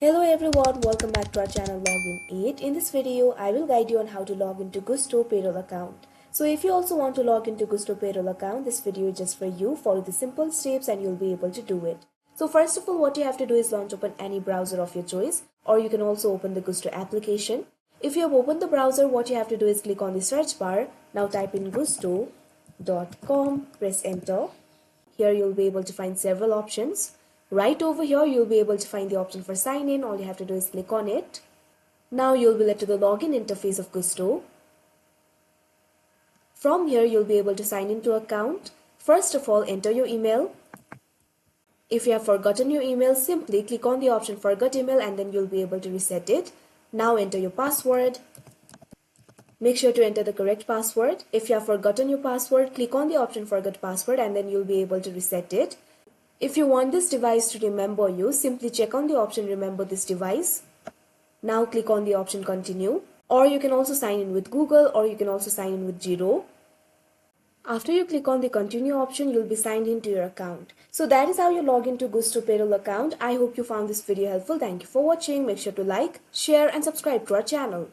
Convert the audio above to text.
Hello everyone, welcome back to our channel Login 8. In this video, I will guide you on how to log into Gusto Payroll account. So if you also want to log into Gusto Payroll account, this video is just for you. Follow the simple steps and you'll be able to do it. So first of all, what you have to do is launch open any browser of your choice, or you can also open the Gusto application. If you have opened the browser, what you have to do is click on the search bar. Now type in gusto.com, press enter. Here you'll be able to find several options. Right over here, you'll be able to find the option for sign in. All you have to do is click on it. Now you'll be led to the login interface of Gusto. From here, you'll be able to sign into account. First of all, enter your email. If you have forgotten your email, simply click on the option forgot email and then you'll be able to reset it. Now enter your password. Make sure to enter the correct password. If you have forgotten your password, click on the option forgot password and then you'll be able to reset it. If you want this device to remember you, simply check on the option remember this device. Now click on the option continue. Or you can also sign in with Google, or you can also sign in with Giro. After you click on the continue option, you'll be signed into your account. So that is how you log into Gusto Payroll account. I hope you found this video helpful. Thank you for watching. Make sure to like, share and subscribe to our channel.